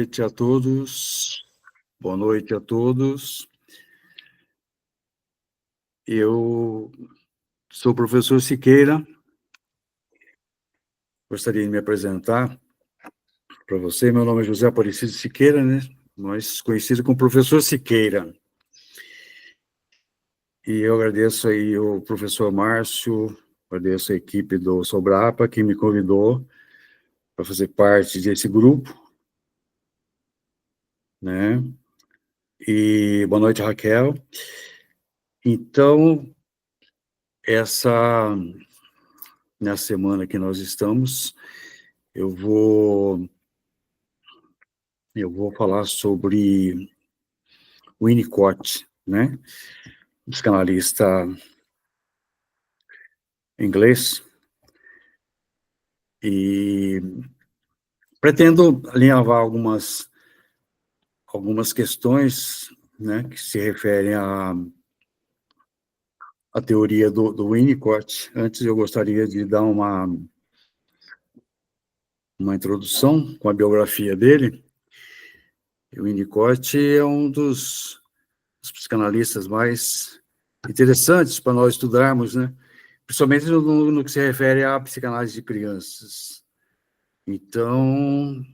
noite a todos. Boa noite a todos. Eu sou o professor Siqueira. Gostaria de me apresentar para você. Meu nome é José Aparecido Siqueira, né? Mas conhecido como professor Siqueira. E eu agradeço aí o professor Márcio, agradeço a equipe do Sobrapa que me convidou para fazer parte desse grupo, né? E boa noite, Raquel. Então, na semana que nós estamos, eu vou falar sobre o Winnicott, né? Psicanalista inglês, e pretendo alinhavar algumas questões, né, que se referem à teoria do Winnicott. Antes, eu gostaria de dar uma introdução com a biografia dele. O Winnicott é um dos psicanalistas mais interessantes para nós estudarmos, né? Principalmente no que se refere à psicanálise de crianças. Então,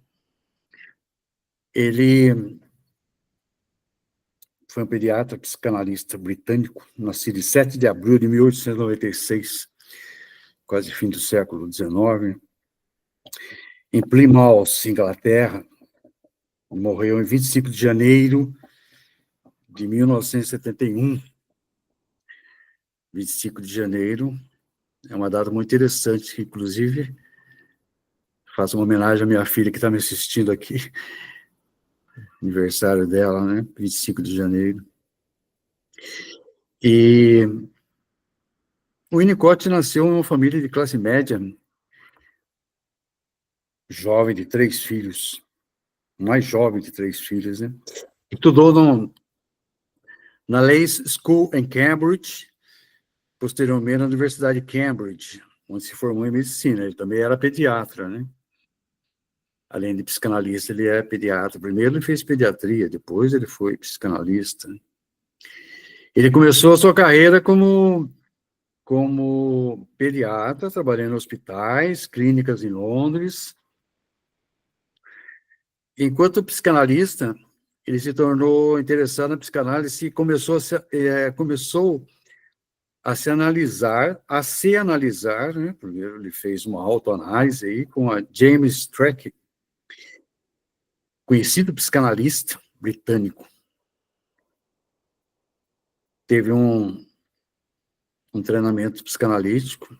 ele foi um pediatra psicanalista britânico, nascido em 7 de abril de 1896, quase fim do século XIX, em Plymouth, Inglaterra. Morreu em 25 de janeiro de 1971. 25 de janeiro é uma data muito interessante, que, inclusive, faço uma homenagem à minha filha que está me assistindo aqui, aniversário dela, né? 25 de janeiro. E o Winnicott nasceu em uma família de classe média, jovem, de 3 filhos, mais jovem de 3 filhos, né? Estudou na Leys School em Cambridge, posteriormente na Universidade de Cambridge, onde se formou em medicina. Ele também era pediatra, né? Além de psicanalista, ele é pediatra. Primeiro ele fez pediatria, depois ele foi psicanalista. Ele começou a sua carreira como pediatra, trabalhando em hospitais, clínicas em Londres. Enquanto psicanalista, ele se tornou interessado na psicanálise e começou a se analisar, né? Primeiro ele fez uma autoanálise aí com a James Strachey, conhecido psicanalista britânico. Teve um treinamento psicanalítico,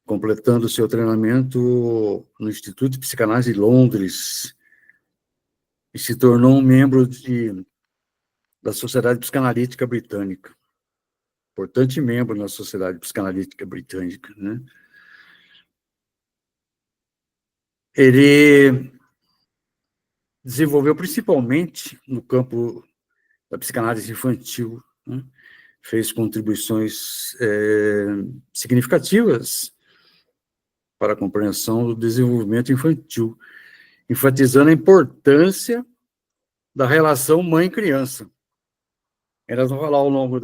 completando o seu treinamento no Instituto de Psicanálise de Londres, e se tornou um membro da Sociedade Psicanalítica Britânica. Importante membro na Sociedade Psicanalítica Britânica, né? Ele desenvolveu principalmente no campo da psicanálise infantil, né? Fez contribuições significativas para a compreensão do desenvolvimento infantil, enfatizando a importância da relação mãe-criança. Nós vamos falar ao longo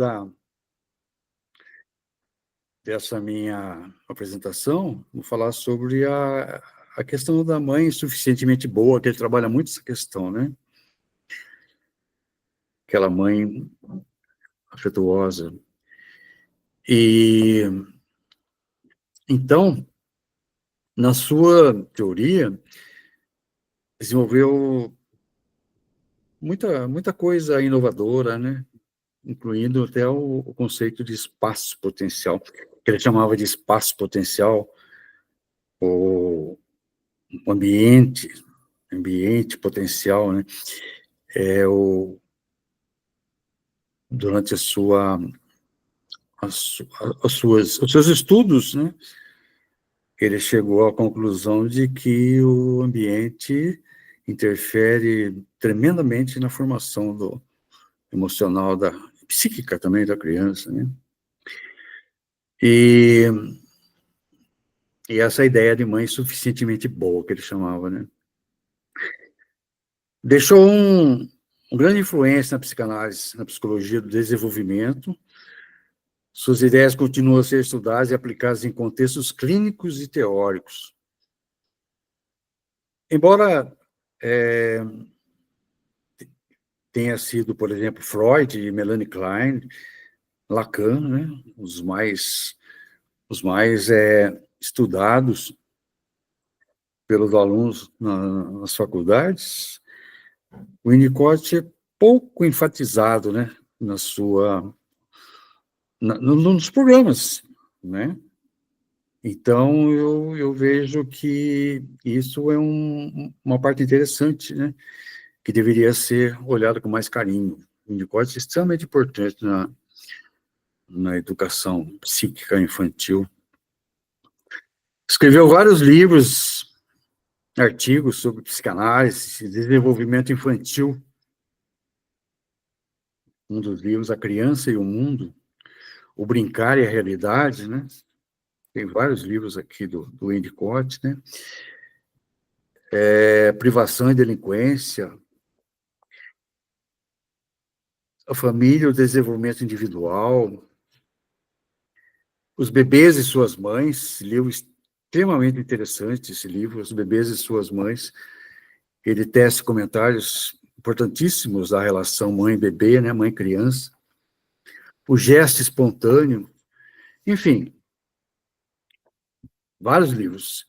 dessa minha apresentação, vou falar sobre a questão da mãe suficientemente boa, que ele trabalha muito essa questão, né? Aquela mãe afetuosa. E, então, na sua teoria, desenvolveu muita coisa inovadora, né? Incluindo até o conceito de espaço potencial, que ele chamava de espaço potencial, ou ambiente potencial, né? Durante os seus estudos, né? Ele chegou à conclusão de que o ambiente interfere tremendamente na formação emocional, psíquica também da criança, né? E essa ideia de mãe suficientemente boa, que ele chamava, né? Deixou uma grande influência na psicanálise, na psicologia do desenvolvimento. Suas ideias continuam a ser estudadas e aplicadas em contextos clínicos e teóricos. Embora tenha sido, por exemplo, Freud e Melanie Klein, Lacan, né, os mais estudados pelos alunos nas faculdades, o Winnicott é pouco enfatizado, né, nos programas, né? Então, eu vejo que isso é uma parte interessante, né, que deveria ser olhada com mais carinho. O Winnicott é extremamente importante na educação psíquica infantil. Escreveu vários livros, artigos sobre psicanálise, desenvolvimento infantil. Um dos livros, A Criança e o Mundo, O Brincar e a Realidade, né? Tem vários livros aqui do Winnicott, né? Privação e Delinquência, A Família, o Desenvolvimento Individual, Os Bebês e Suas Mães, livro extremamente interessante, esse livro, Os Bebês e Suas Mães. Ele tece comentários importantíssimos da relação mãe-bebê, né, mãe-criança, o gesto espontâneo, enfim, vários livros.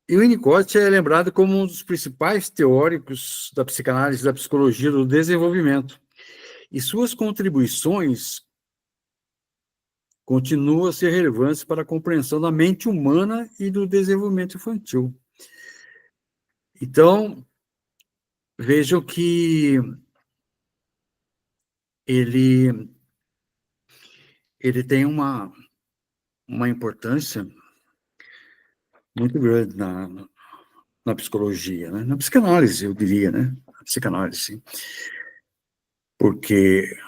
E o Winnicott é lembrado como um dos principais teóricos da psicanálise e da psicologia do desenvolvimento. E suas contribuições continuam a ser relevantes para a compreensão da mente humana e do desenvolvimento infantil. Então, vejam que ele tem uma importância muito grande na psicologia, né? Na psicanálise, eu diria, né? Na psicanálise, porque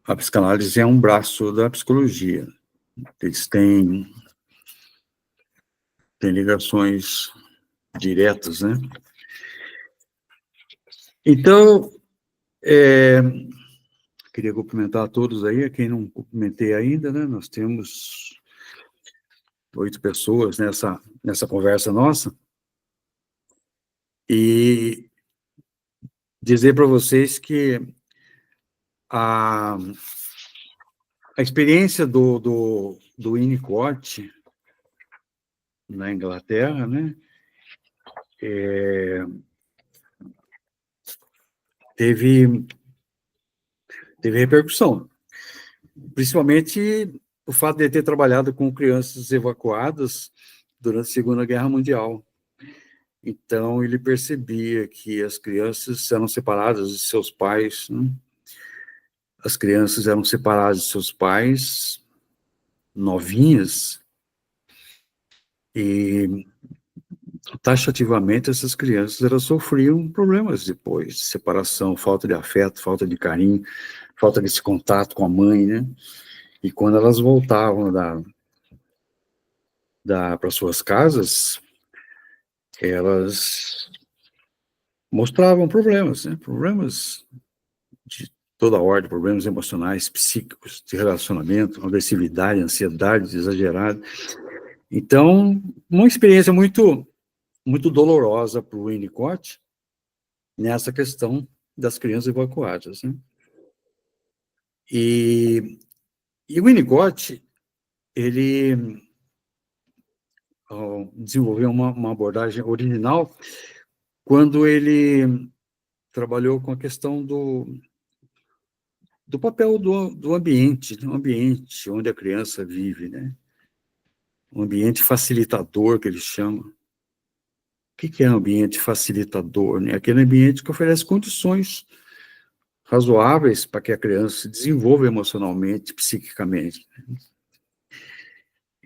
a psicanálise é um braço da psicologia. Eles têm ligações diretas, né? Então, queria cumprimentar a todos aí, a quem não cumprimentei ainda, né? Nós temos 8 pessoas nessa conversa nossa. E dizer para vocês que a experiência do Winnicott na Inglaterra, né, teve repercussão, principalmente o fato de ele ter trabalhado com crianças evacuadas durante a Segunda Guerra Mundial. Então, ele percebia que as crianças eram separadas de seus pais, né? As crianças eram separadas de seus pais, novinhas, e taxativamente essas crianças elas sofriam problemas depois, separação, falta de afeto, falta de carinho, falta desse contato com a mãe, né? E quando elas voltavam para suas casas, elas mostravam problemas, né? Problemas de toda ordem, problemas emocionais, psíquicos, de relacionamento, agressividade, ansiedade exagerada. Então, uma experiência muito dolorosa para o Winnicott nessa questão das crianças evacuadas, né? E o Winnicott, ele desenvolveu uma abordagem original quando ele trabalhou com a questão do papel do ambiente, do ambiente onde a criança vive, né? Um ambiente facilitador, que eles chamam. O que é um ambiente facilitador, né? Aquele ambiente que oferece condições razoáveis para que a criança se desenvolva emocionalmente, psiquicamente.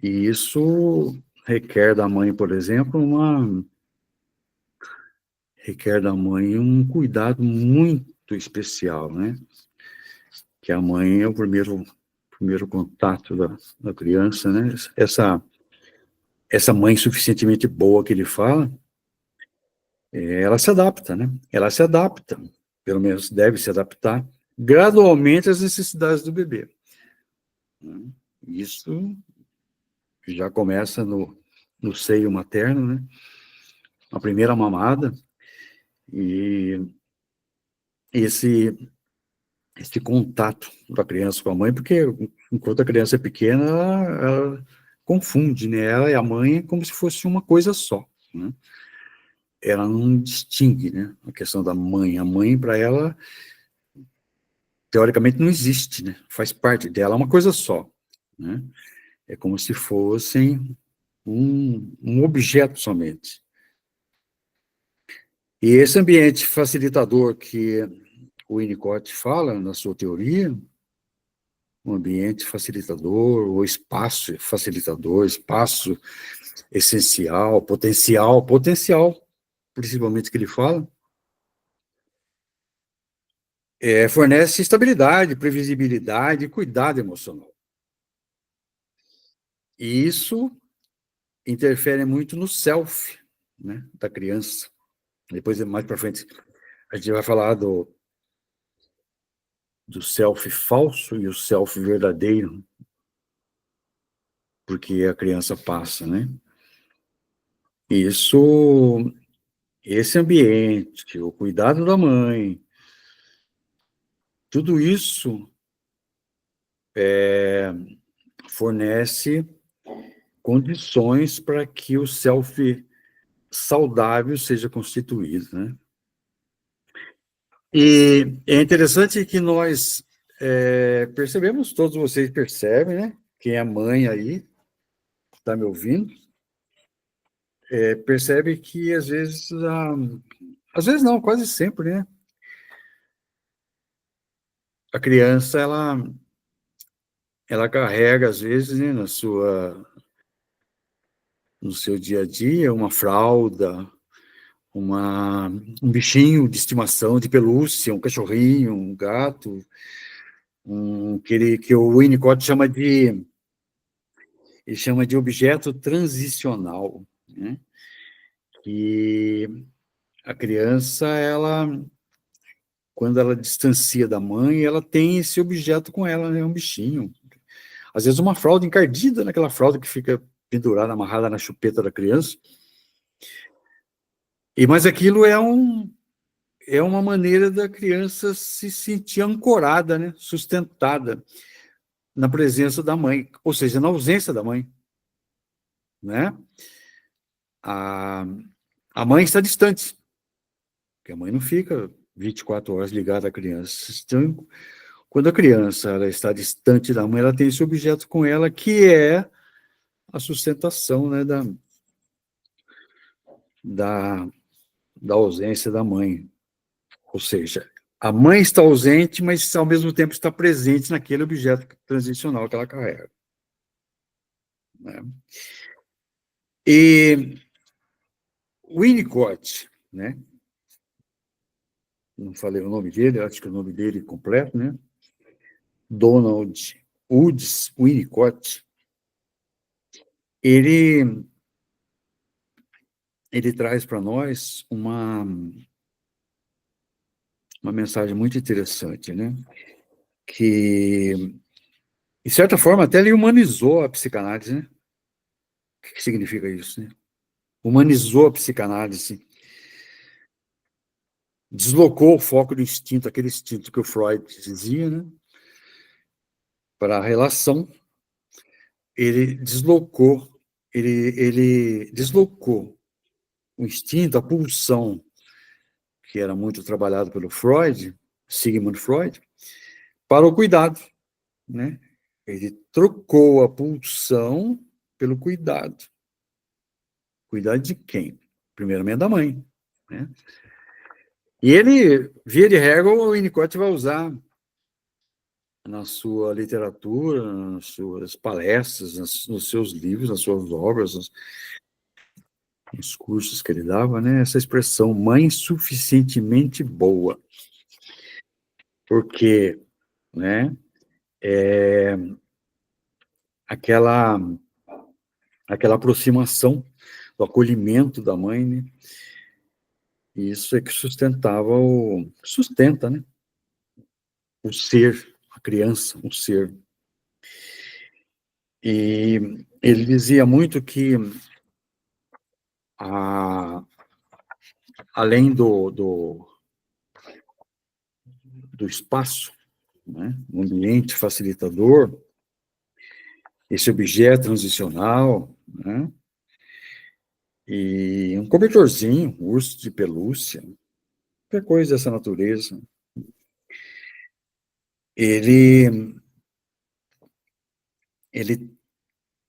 E isso requer da mãe, por exemplo, um cuidado muito especial, né? Que a mãe é o primeiro contato da criança, né? Essa mãe suficientemente boa que ele fala, ela se adapta, né? Ela se adapta, pelo menos deve se adaptar gradualmente às necessidades do bebê. Isso já começa no seio materno, né? A primeira mamada, e esse contato da criança com a mãe, porque enquanto a criança é pequena, ela confunde, né? Ela e a mãe como se fosse uma coisa só, né? Ela não distingue, né? A questão da mãe. A mãe, para ela, teoricamente, não existe, né? Faz parte dela, é uma coisa só, né? É como se fossem um objeto somente. E esse ambiente facilitador que o Winnicott fala na sua teoria, um ambiente facilitador, ou espaço facilitador, espaço essencial, potencial, principalmente que ele fala, fornece estabilidade, previsibilidade e cuidado emocional. E isso interfere muito no self, né, da criança. Depois, mais para frente, a gente vai falar do self falso e o self verdadeiro, porque a criança passa, né? Isso, esse ambiente, o cuidado da mãe, tudo isso fornece condições para que o self saudável seja constituído, né? E é interessante que nós percebemos, todos vocês percebem, né? Quem é mãe aí, está me ouvindo, percebe que às vezes não, quase sempre, né? A criança, ela carrega, às vezes, né, no seu dia a dia, uma fralda, um bichinho de estimação, de pelúcia, um cachorrinho, um gato, que o Winnicott ele chama de objeto transicional, né? Que a criança, quando ela distancia da mãe, ela tem esse objeto com ela, né? Um bichinho. Às vezes uma fralda encardida naquela fralda que fica pendurada, amarrada na chupeta da criança. Mas aquilo é uma maneira da criança se sentir ancorada, né? Sustentada na presença da mãe, ou seja, na ausência da mãe, né? A, a mãe está distante, porque a mãe não fica 24 horas ligada à criança. Então, quando a criança ela está distante da mãe, ela tem esse objeto com ela, que é a sustentação, né, da, da ausência da mãe. Ou seja, a mãe está ausente, mas ao mesmo tempo está presente naquele objeto transicional que ela carrega, né? E Winnicott, né? Não falei o nome dele, acho que o nome dele completo, né? Donald Woods Winnicott. Ele traz para nós uma mensagem muito interessante, né? Que, de certa forma, até ele humanizou a psicanálise, né? O que significa isso, né? Humanizou a psicanálise, deslocou o foco do instinto, aquele instinto que o Freud dizia, né? Para a relação. Ele deslocou o instinto, a pulsão, que era muito trabalhado pelo Freud, Sigmund Freud, para o cuidado, né? Ele trocou a pulsão pelo cuidado. Cuidado de quem? Primeiramente da mãe, né? E ele, via de regra, o Winnicott vai usar na sua literatura, nas suas palestras, nos seus livros, nas suas obras, nos cursos que ele dava, né? Essa expressão, mãe suficientemente boa. Porque, né? Aquela aproximação do acolhimento da mãe, né? Isso é que sustenta, né? O ser, a criança, o ser. E ele dizia muito que, além do espaço, né, um ambiente facilitador, esse objeto transicional, né, e um cobertorzinho, um urso de pelúcia, qualquer coisa dessa natureza, ele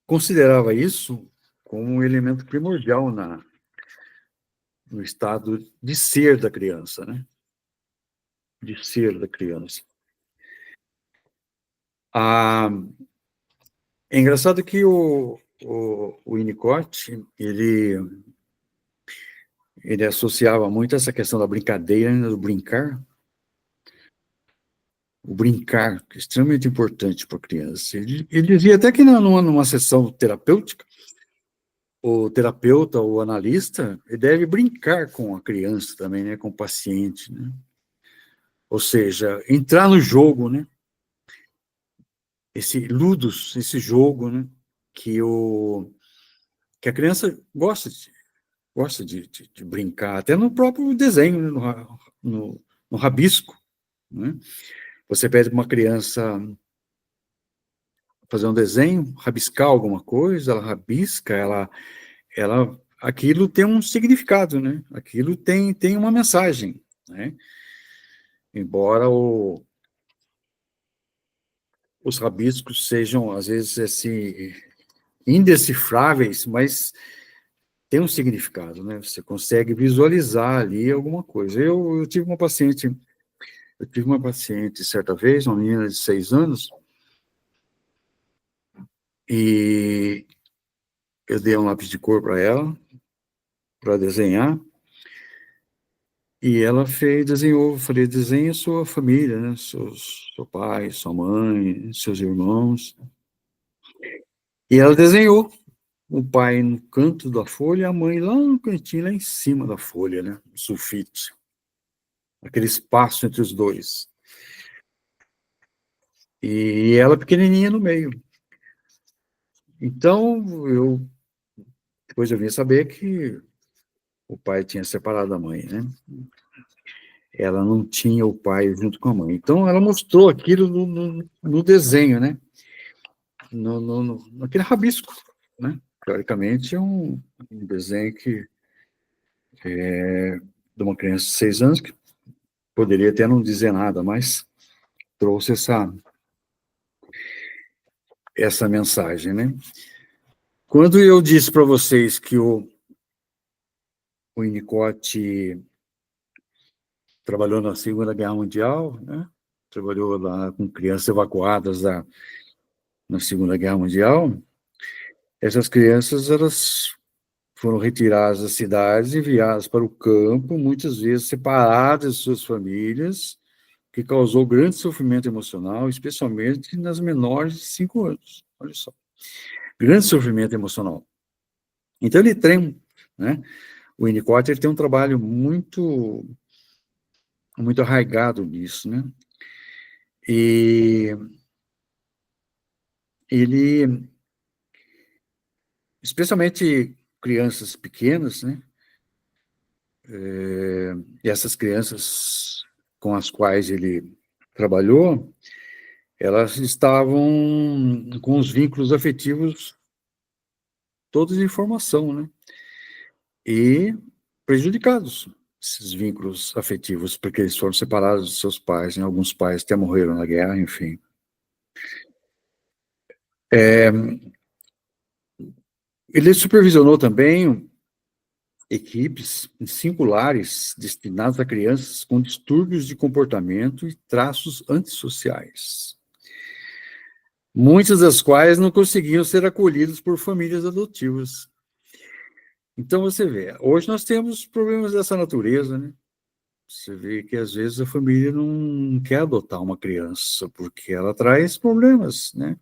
considerava isso como um elemento primordial no estado de ser da criança, né? De ser da criança. É engraçado que o Winnicott, ele associava muito essa questão da brincadeira, né, do brincar. O brincar, que é extremamente importante para a criança. Ele dizia até que numa sessão terapêutica, o terapeuta, o analista, ele deve brincar com a criança também, né, com o paciente, né? Ou seja, entrar no jogo, né? Esse ludus, esse jogo, né? Que a criança gosta de brincar, até no próprio desenho, né, no rabisco, né? Você pede para uma criança fazer um desenho, rabiscar alguma coisa, ela rabisca, aquilo tem um significado, né? Aquilo tem uma mensagem, né? Embora os rabiscos sejam, às vezes, assim, indecifráveis, mas tem um significado, né? Você consegue visualizar ali alguma coisa. Eu tive uma paciente certa vez, uma menina de 6 anos, e eu dei um lápis de cor para ela, para desenhar, e ela desenhou, falei, desenha sua família, né? Seu pai, sua mãe, seus irmãos. E ela desenhou o pai no canto da folha e a mãe lá no cantinho, lá em cima da folha, né? O sulfite. Aquele espaço entre os dois. E ela pequenininha no meio. Então, depois eu vim saber que o pai tinha separado a mãe, né? Ela não tinha o pai junto com a mãe. Então, ela mostrou aquilo no desenho, né? Naquele rabisco, né? Teoricamente, é um desenho que de uma criança de 6 anos, que poderia até não dizer nada, mas trouxe essa mensagem, né? Quando eu disse para vocês que o Winnicott trabalhou na Segunda Guerra Mundial, né? Trabalhou lá com crianças evacuadas na Segunda Guerra Mundial, essas crianças, elas foram retiradas das cidades e enviadas para o campo, muitas vezes separadas de suas famílias, que causou grande sofrimento emocional, especialmente nas menores de 5 anos. Olha só, grande sofrimento emocional. Então, ele tem, né? O Winnicott, ele tem um trabalho muito arraigado nisso, né? E ele, especialmente crianças pequenas, né? E essas crianças com as quais ele trabalhou, elas estavam com os vínculos afetivos todos em formação, né? E prejudicados, esses vínculos afetivos, porque eles foram separados de seus pais, né? Alguns pais até morreram na guerra, enfim. Ele supervisionou também equipes singulares destinadas a crianças com distúrbios de comportamento e traços antissociais, muitas das quais não conseguiam ser acolhidas por famílias adotivas. Então, você vê, hoje nós temos problemas dessa natureza, né? Você vê que, às vezes, a família não quer adotar uma criança, porque ela traz problemas, né?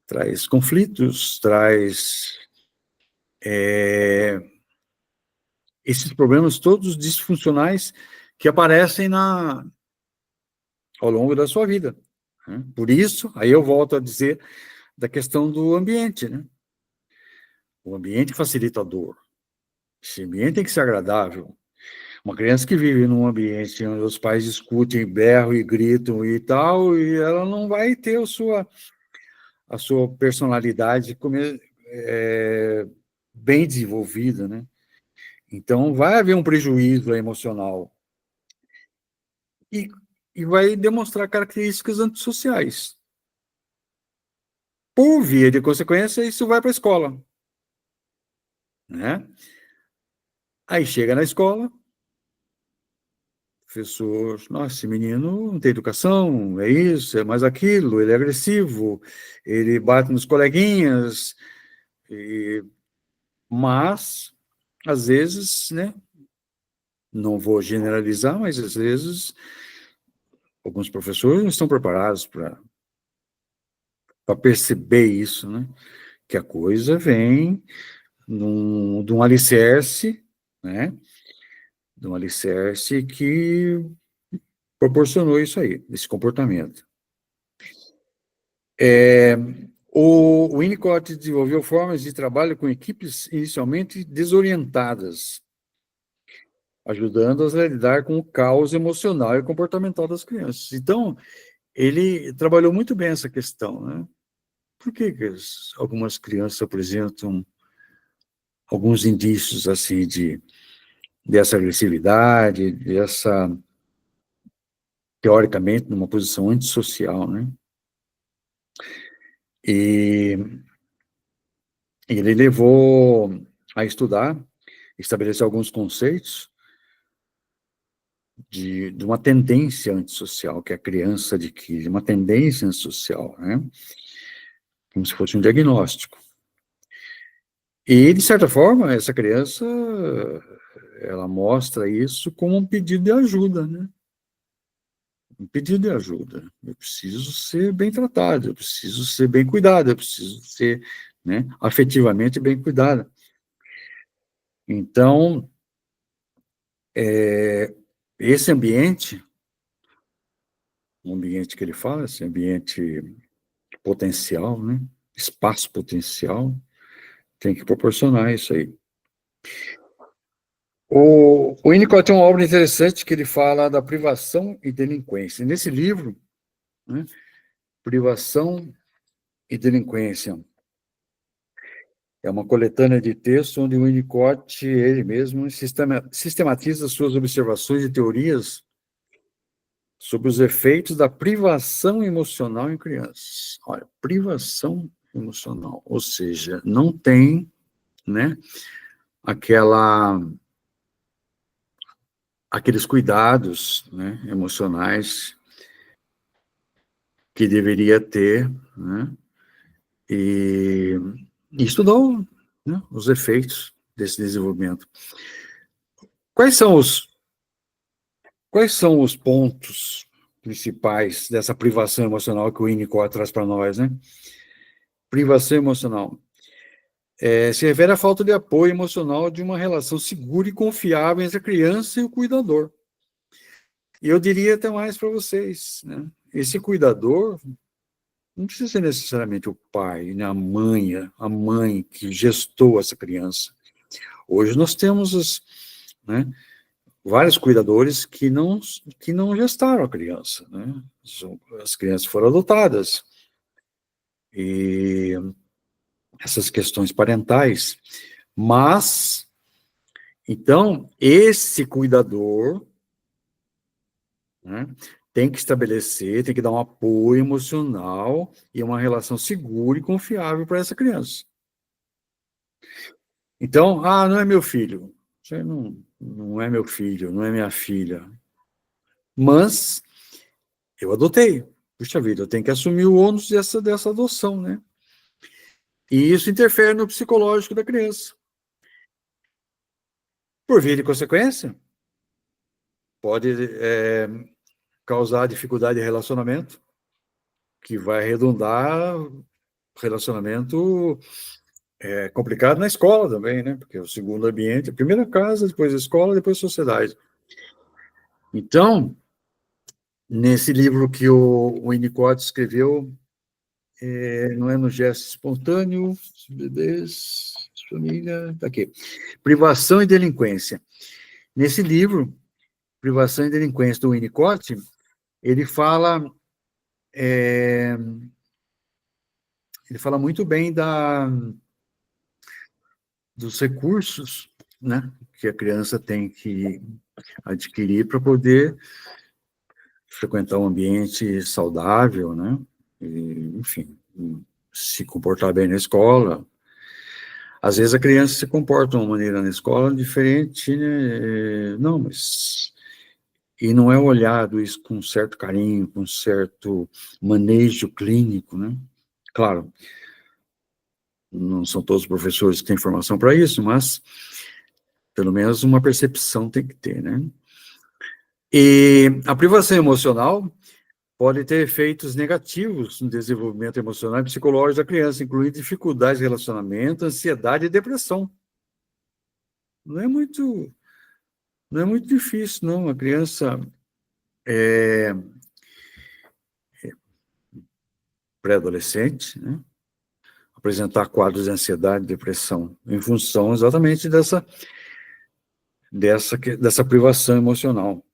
Traz conflitos, traz esses problemas todos disfuncionais que aparecem ao longo da sua vida. Né? Por isso, aí eu volto a dizer da questão do ambiente, né? O ambiente facilita a dor. Esse ambiente tem que ser agradável. Uma criança que vive num ambiente onde os pais discutem, berram e gritam e tal, e ela não vai ter a sua personalidade bem desenvolvida, né? Então, vai haver um prejuízo emocional e, e vai demonstrar características antissociais. Por via de consequência, isso vai para a escola, né? Aí chega na escola, professor, nossa, esse menino não tem educação, é isso, é mais aquilo, ele é agressivo, ele bate nos coleguinhas, mas, às vezes, né, não vou generalizar, mas às vezes alguns professores não estão preparados para perceber isso, né, que a coisa vem de um alicerce, né, de um alicerce que proporcionou isso aí, esse comportamento. O Winnicott desenvolveu formas de trabalho com equipes inicialmente desorientadas, ajudando-as a lidar com o caos emocional e comportamental das crianças. Então, ele trabalhou muito bem essa questão, né? Por que algumas crianças apresentam alguns indícios assim dessa agressividade, teoricamente, numa posição antissocial, né? E ele levou a estudar, estabelecer alguns conceitos de uma tendência antissocial que a criança adquire, uma tendência antissocial, né? Como se fosse um diagnóstico. E, de certa forma, essa criança, ela mostra isso como um pedido de ajuda, né? Um pedido de ajuda. Eu preciso ser bem tratado, eu preciso ser bem cuidado, eu preciso ser, né, afetivamente bem cuidada. Então, esse ambiente, o ambiente que ele fala, esse ambiente potencial, né, espaço potencial, tem que proporcionar isso aí. O Winnicott tem uma obra interessante que ele fala da privação e delinquência. Nesse livro, né, Privação e Delinquência, é uma coletânea de textos onde o Winnicott, ele mesmo, sistematiza suas observações e teorias sobre os efeitos da privação emocional em crianças. Olha, privação emocional, ou seja, não tem, né, aqueles cuidados, né, emocionais que deveria ter, né, e estudou, né, os efeitos desse desenvolvimento. Quais são os pontos principais dessa privação emocional que o Winnicott traz para nós, né? Privação emocional. Se refere à falta de apoio emocional de uma relação segura e confiável entre a criança e o cuidador. E eu diria até mais para vocês, né? Esse cuidador não precisa ser necessariamente o pai, né? A mãe que gestou essa criança. Hoje nós temos né, vários cuidadores que não gestaram a criança, né? As crianças foram adotadas. E essas questões parentais. Mas, então, esse cuidador, né, tem que estabelecer, tem que dar um apoio emocional e uma relação segura e confiável para essa criança. Então, não é meu filho. Você não é meu filho, não é minha filha. Mas eu adotei. Puxa vida, eu tenho que assumir o ônus dessa adoção, né? E isso interfere no psicológico da criança. Por via de consequência, pode causar dificuldade de relacionamento, que vai redundar relacionamento é complicado na escola também, né? Porque o segundo ambiente, primeiro a casa, depois a escola, depois a sociedade. Então, nesse livro que o Winnicott escreveu, não é no gesto espontâneo, bebês, família, tá aqui. Privação e delinquência. Nesse livro, Privação e Delinquência, do Winnicott, ele fala muito bem dos recursos, né, que a criança tem que adquirir para poder frequentar um ambiente saudável, né, e, enfim, se comportar bem na escola. Às vezes a criança se comporta de uma maneira na escola diferente, né, não, mas... E não é olhado isso com certo carinho, com certo manejo clínico, né? Claro, não são todos os professores que têm formação para isso, mas pelo menos uma percepção tem que ter, né? E a privação emocional pode ter efeitos negativos no desenvolvimento emocional e psicológico da criança, incluindo dificuldades de relacionamento, ansiedade e depressão. Não é muito difícil, não. A criança pré-adolescente, né, apresentar quadros de ansiedade e depressão, em função exatamente dessa privação emocional.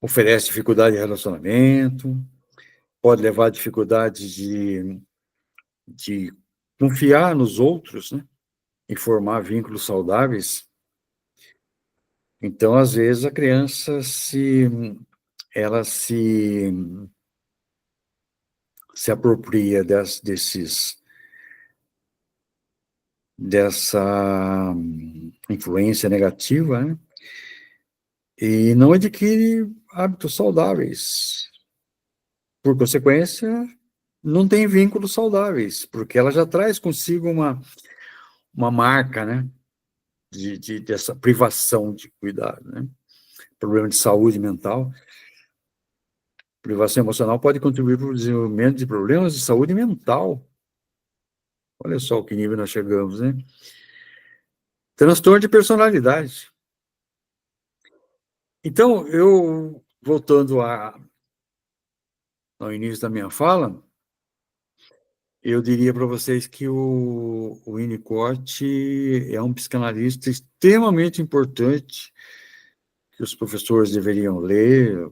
Oferece dificuldade de relacionamento, pode levar a dificuldade de confiar nos outros, né, e formar vínculos saudáveis. Então, às vezes, a criança ela se apropria dessa influência negativa, né, e não adquire hábitos saudáveis. Por consequência, não tem vínculos saudáveis, porque ela já traz consigo uma marca, né, dessa privação de cuidado, né? Problema de saúde mental. Privação emocional pode contribuir para o desenvolvimento de problemas de saúde mental. Olha só o que nível nós chegamos, né? Transtorno de personalidade. Então, voltando ao início da minha fala, eu diria para vocês que o Winnicott é um psicanalista extremamente importante, que os professores deveriam ler,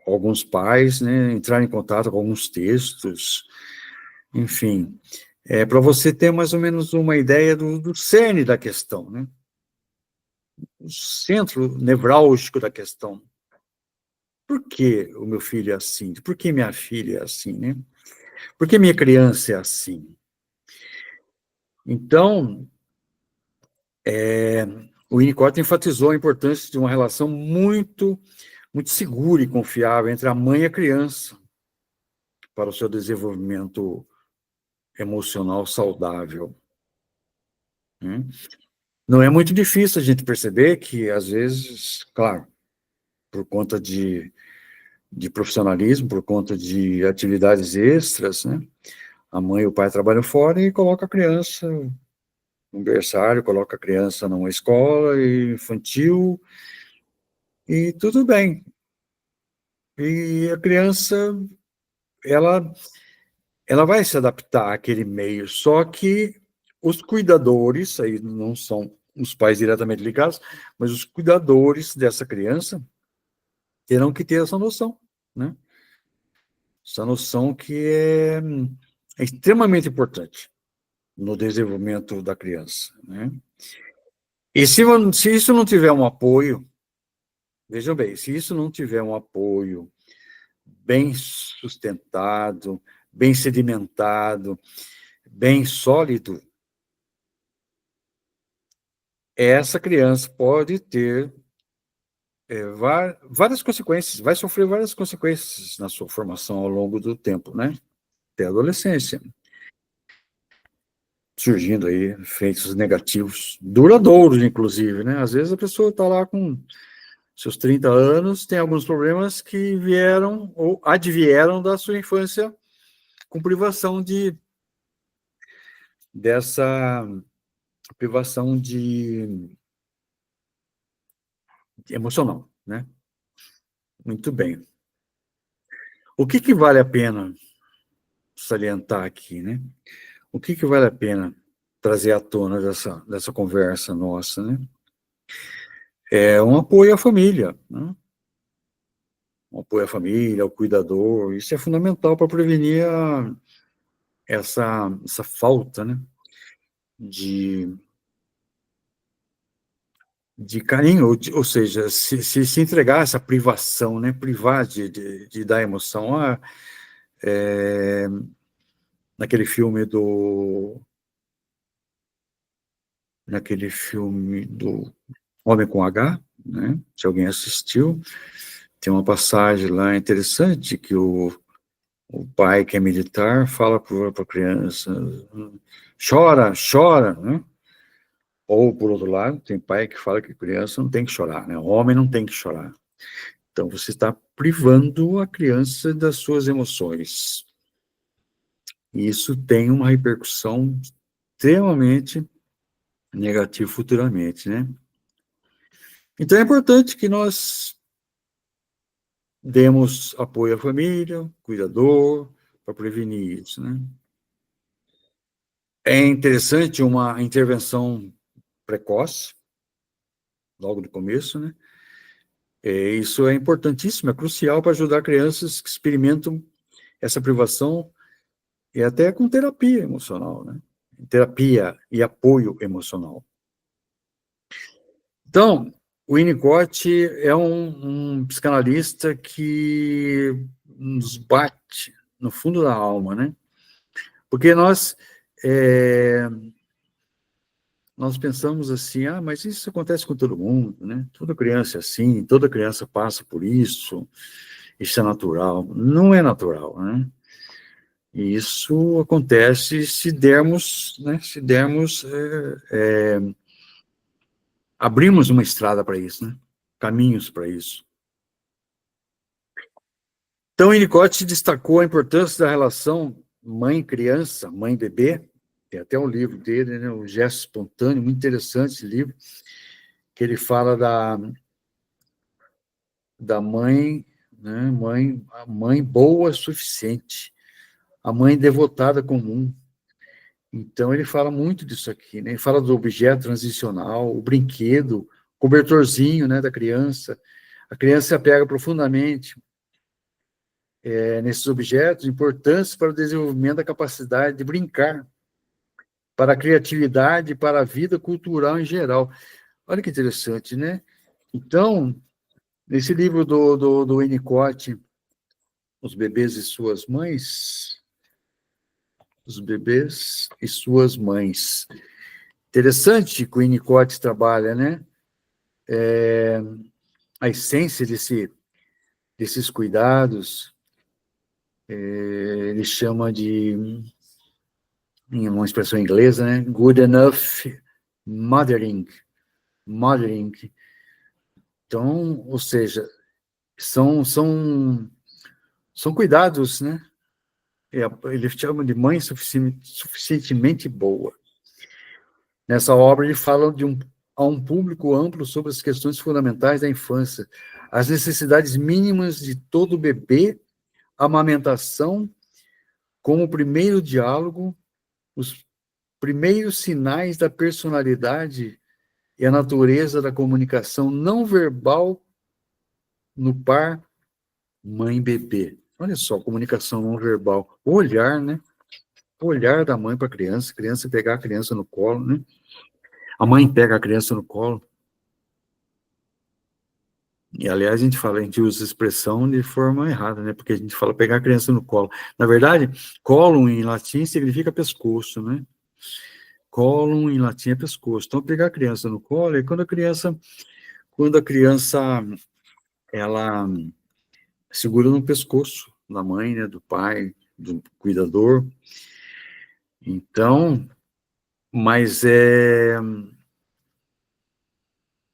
alguns pais, né, entrar em contato com alguns textos, enfim, para você ter mais ou menos uma ideia do cerne da questão, né, o centro nevrálgico da questão. Por que o meu filho é assim? Por que minha filha é assim, né? Por que minha criança é assim? Então, o Winnicott enfatizou a importância de uma relação muito, muito segura e confiável entre a mãe e a criança para o seu desenvolvimento emocional saudável. Né? Não é muito difícil a gente perceber que, às vezes, claro, por conta de profissionalismo, por conta de atividades extras, né? A mãe e o pai trabalham fora e coloca a criança no berçário, coloca a criança numa escola infantil e tudo bem. E a criança, ela vai se adaptar àquele meio, só que os cuidadores, aí não são os pais diretamente ligados, mas os cuidadores dessa criança terão que ter essa noção, né? Essa noção que é extremamente importante no desenvolvimento da criança, né? E se isso não tiver um apoio, vejam bem, se isso não tiver um apoio bem sustentado, bem sedimentado, bem sólido, essa criança pode ter várias consequências, vai sofrer várias consequências na sua formação ao longo do tempo, né? Até a adolescência. Surgindo aí efeitos negativos, duradouros, inclusive, né? Às vezes a pessoa está lá com seus 30 anos, tem alguns problemas que vieram ou advieram da sua infância com privação dessa privação emocional, né? Muito bem. O que vale a pena salientar aqui, né? O que vale a pena trazer à tona dessa conversa nossa, né? É um apoio à família, né? Um apoio à família, ao cuidador, isso é fundamental para prevenir essa falta, né? De carinho, ou seja, se entregar essa privação, né? Privar de dar emoção. Naquele filme do Homem com H, né? Se alguém assistiu, tem uma passagem lá interessante que o pai, que é militar, fala para a criança: chora, chora, né? Ou, por outro lado, tem pai que fala que a criança não tem que chorar, né? O homem não tem que chorar. Então, você está privando a criança das suas emoções. E isso tem uma repercussão extremamente negativa futuramente, né? Então, é importante que nós demos apoio à família, cuidador, para prevenir isso, né? É interessante uma intervenção precoce, logo no começo, né? Isso é importantíssimo, é crucial para ajudar crianças que experimentam essa privação, e até com terapia emocional, né? Terapia e apoio emocional. Então, o Winnicott é um psicanalista que nos bate no fundo da alma, né? Porque nós pensamos assim, mas isso acontece com todo mundo, né? Toda criança é assim, toda criança passa por isso é natural. Não é natural, né? E isso acontece se dermos, né? Abrimos uma estrada para isso, né? Caminhos para isso. Então, Winnicott destacou a importância da relação mãe-criança, mãe-bebê. Tem até um livro dele, né? O Gesto Espontâneo, muito interessante esse livro, que ele fala da mãe, né? A mãe boa o suficiente, a mãe devotada comum. Então, ele fala muito disso aqui, né? Ele fala do objeto transicional, o brinquedo, cobertorzinho, né, da criança. A criança se apega profundamente nesses objetos, importantes para o desenvolvimento da capacidade de brincar, para a criatividade, para a vida cultural em geral. Olha que interessante, né? Então, nesse livro do Winnicott, Os Bebês e Suas Mães, Os Bebês e Suas Mães. Interessante que o Winnicott trabalha, né? A essência desses cuidados, ele chama de, em uma expressão inglesa, né? Good enough mothering. Mothering. Então, ou seja, são cuidados, né? Ele chama de mãe suficientemente boa. Nessa obra, ele fala a um público amplo sobre as questões fundamentais da infância, as necessidades mínimas de todo bebê, a amamentação, como o primeiro diálogo, os primeiros sinais da personalidade e a natureza da comunicação não verbal no par mãe-bebê. Olha só, comunicação não verbal. O olhar, né? O olhar da mãe para a criança pegar a criança no colo, né? A mãe pega a criança no colo. E, aliás, a gente usa a expressão de forma errada, né? Porque a gente fala pegar a criança no colo. Na verdade, colo em latim significa pescoço, né? Colo em latim é pescoço. Então, pegar a criança no colo é quando a criança, ela segura no pescoço da mãe, né? Do pai, do cuidador. Então, mas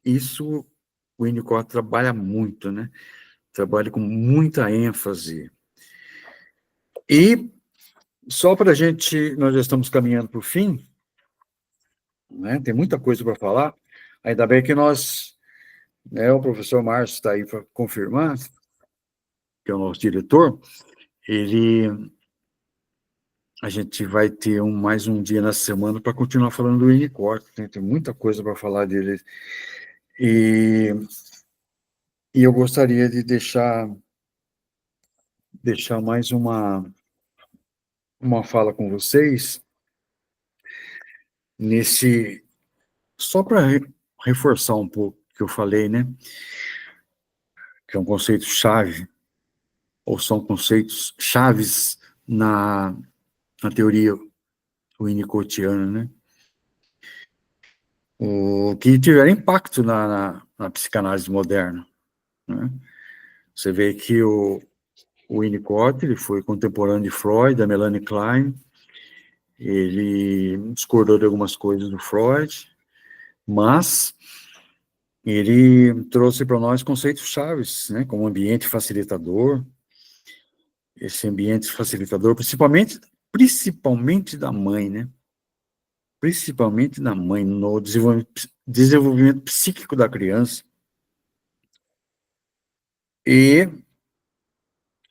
isso o Winnicott trabalha muito, né? Trabalha com muita ênfase. E Só para a gente, nós já estamos caminhando para o fim, né? Tem muita coisa para falar, ainda bem que nós, né, o professor Márcio está aí para confirmar, que é o nosso diretor, a gente vai ter mais um dia na semana para continuar falando do Winnicott, né? Tem muita coisa para falar dele. E eu gostaria de deixar mais uma fala com vocês, só para reforçar um pouco o que eu falei, né? Que é um conceito-chave, ou são conceitos chaves na teoria winnicottiana, né? O que tiveram impacto na psicanálise moderna, né? Você vê que o Winnicott, ele foi contemporâneo de Freud, da Melanie Klein, ele discordou de algumas coisas do Freud, mas ele trouxe para nós conceitos chaves, né, como ambiente facilitador, esse ambiente facilitador, principalmente da mãe, né, principalmente da mãe, no desenvolvimento psíquico da criança. E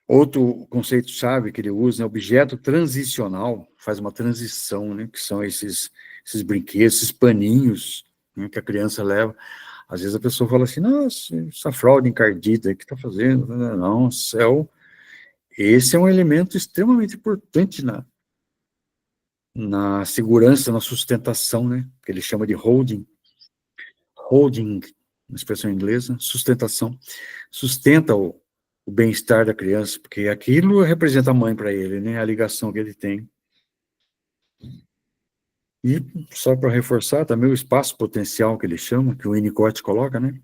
outro conceito-chave que ele usa é objeto transicional, faz uma transição, né, que são esses brinquedos, esses paninhos, né, que a criança leva. Às vezes a pessoa fala assim, nossa, essa fralda encardida, o que está fazendo? Não, esse é um elemento extremamente importante na segurança, na sustentação, né, que ele chama de holding, na expressão inglesa, sustentação, sustenta o bem-estar da criança, porque aquilo representa a mãe para ele, né, a ligação que ele tem. E, só para reforçar, também o espaço potencial que ele chama, que o Winnicott coloca, né,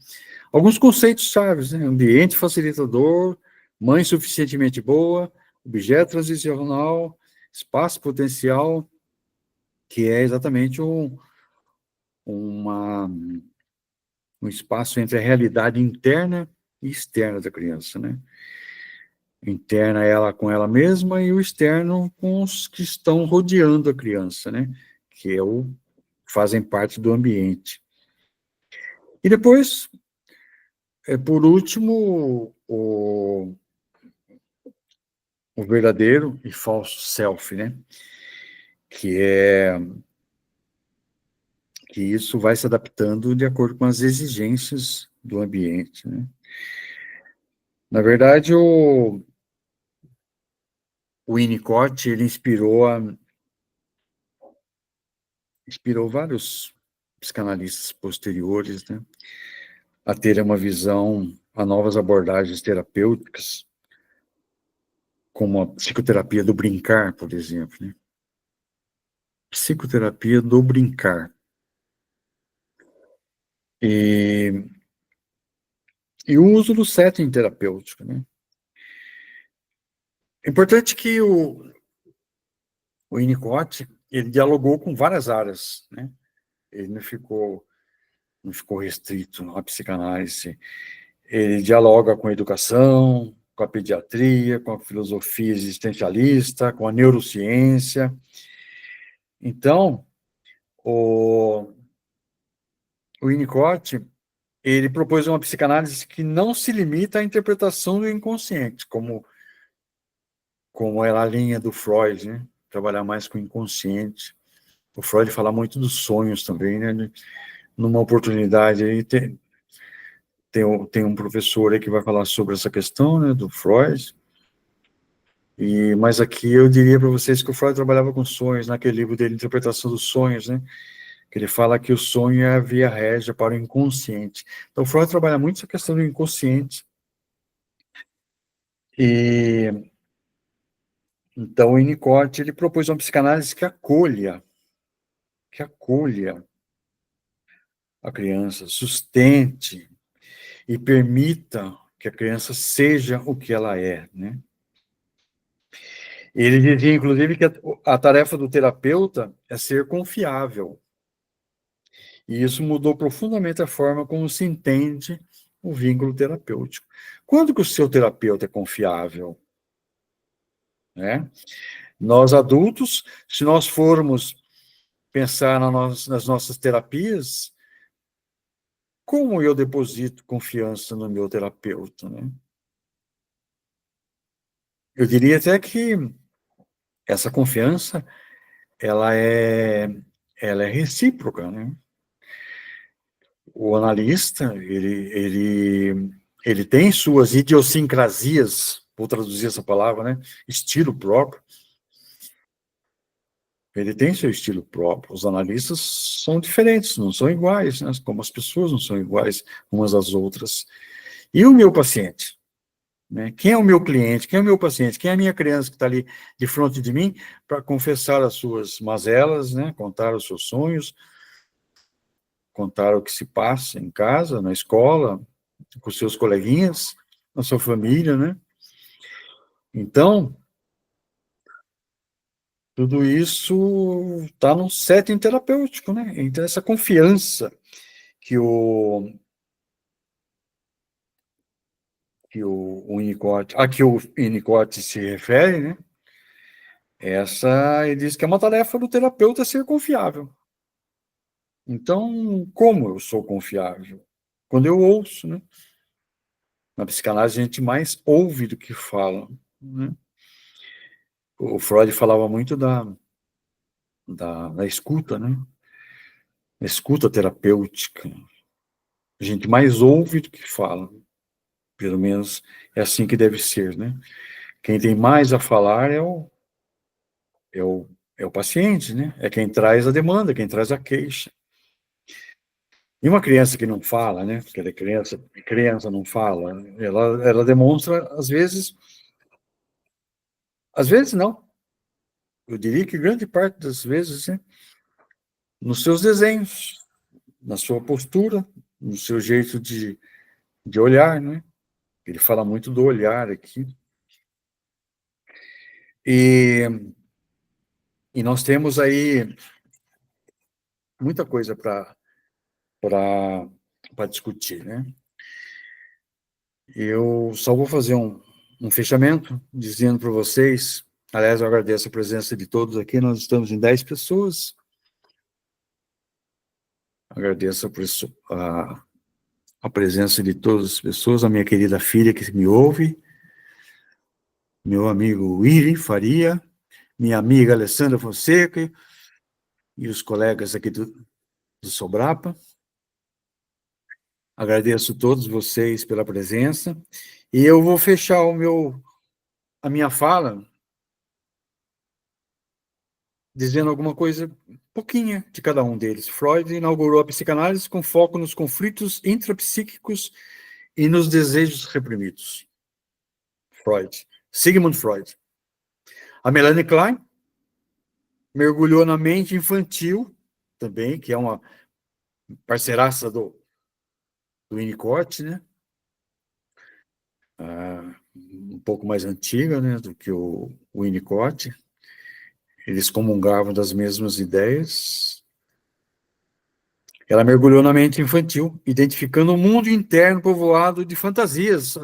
alguns conceitos chaves, né, ambiente facilitador, mãe suficientemente boa, objeto transicional, espaço potencial, que é exatamente um espaço entre a realidade interna e externa da criança, né? Interna ela com ela mesma e o externo com os que estão rodeando a criança, né? Que fazem parte do ambiente. E depois, por último, o verdadeiro e falso self, né? Que isso vai se adaptando de acordo com as exigências do ambiente, né? Na verdade, o Winnicott, ele inspirou vários psicanalistas posteriores, né, a terem uma visão a novas abordagens terapêuticas, como a psicoterapia do brincar, por exemplo, né? Psicoterapia do brincar. E o uso do setting terapêutico, né? É importante que o Winnicott, ele dialogou com várias áreas, né? Ele não ficou restrito à psicanálise. Ele dialoga com a educação, com a pediatria, com a filosofia existencialista, com a neurociência. Então, o Winnicott, ele propôs uma psicanálise que não se limita à interpretação do inconsciente, como era a linha do Freud, né? Trabalhar mais com o inconsciente. O Freud fala muito dos sonhos também, né? Numa oportunidade aí, tem um professor aí que vai falar sobre essa questão, né, do Freud. Mas aqui eu diria para vocês que o Freud trabalhava com sonhos, naquele livro dele, Interpretação dos Sonhos, né? Que ele fala que o sonho é a via régia para o inconsciente. Então, o Freud trabalha muito essa questão do inconsciente. Então, o Winnicott, ele propôs uma psicanálise que acolha a criança, sustente e permita que a criança seja o que ela é, né? Ele dizia, inclusive, que a tarefa do terapeuta é ser confiável. E isso mudou profundamente a forma como se entende o vínculo terapêutico. Quando que o seu terapeuta é confiável? Né? Nós adultos, se nós formos pensar nas nossas terapias, como eu deposito confiança no meu terapeuta, né? Eu diria até que essa confiança, ela é recíproca, né? O analista, ele tem suas idiosincrasias, vou traduzir essa palavra, né? Estilo próprio. Ele tem seu estilo próprio. Os analistas são diferentes, não são iguais, né? Como as pessoas não são iguais umas às outras. E o meu paciente? Né? Quem é o meu cliente? Quem é o meu paciente? Quem é a minha criança que está ali de frente de mim para confessar as suas mazelas, né? Contar os seus sonhos, contar o que se passa em casa, na escola, com seus coleguinhas, na sua família, né? Então, tudo isso está num setting terapêutico, né? Então, essa confiança que que o Winnicott se refere, né? Ele diz que é uma tarefa do terapeuta ser confiável. Então, como eu sou confiável? Quando eu ouço, né? Na psicanálise, a gente mais ouve do que fala, né? O Freud falava muito da escuta, né? A escuta terapêutica. A gente mais ouve do que fala. Pelo menos é assim que deve ser, né? Quem tem mais a falar é o, é o paciente, né? É quem traz a demanda, quem traz a queixa. E uma criança que não fala, né? Porque ela é criança não fala, ela demonstra, às vezes não. Eu diria que grande parte das vezes, né? Nos seus desenhos, na sua postura, no seu jeito de olhar, né? Ele fala muito do olhar aqui. E nós temos aí muita coisa para discutir, né? Eu só vou fazer um fechamento, dizendo para vocês, aliás, eu agradeço a presença de todos aqui, nós estamos em 10 pessoas, agradeço a presença de todas as pessoas, a minha querida filha que me ouve, meu amigo Willy Faria, minha amiga Alessandra Fonseca e os colegas aqui do Sobrapa. Agradeço a todos vocês pela presença. E eu vou fechar a minha fala dizendo alguma coisa pouquinha de cada um deles. Freud inaugurou a psicanálise com foco nos conflitos intrapsíquicos e nos desejos reprimidos. Freud. Sigmund Freud. A Melanie Klein mergulhou na mente infantil, também, que é uma parceiraça do Winnicott, né? Um pouco mais antiga, né, do que o Winnicott. Eles comungavam das mesmas ideias. Ela mergulhou na mente infantil, identificando um mundo interno povoado de fantasias.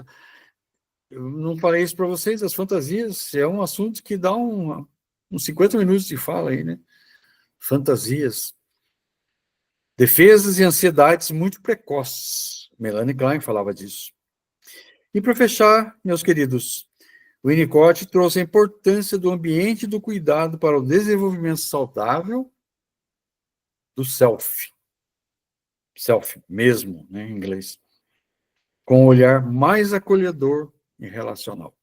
Eu não falei isso para vocês, as fantasias é um assunto que dá uns 50 minutos de fala aí, né? Fantasias. Defesas e ansiedades muito precoces. Melanie Klein falava disso. E para fechar, meus queridos, o Winnicott trouxe a importância do ambiente e do cuidado para o desenvolvimento saudável do self mesmo, né, em inglês, com um olhar mais acolhedor e relacional.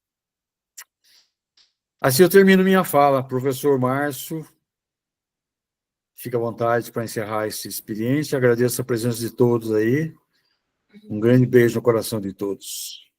Assim eu termino minha fala, professor Márcio, fica à vontade para encerrar essa experiência, agradeço a presença de todos aí, um grande beijo no coração de todos.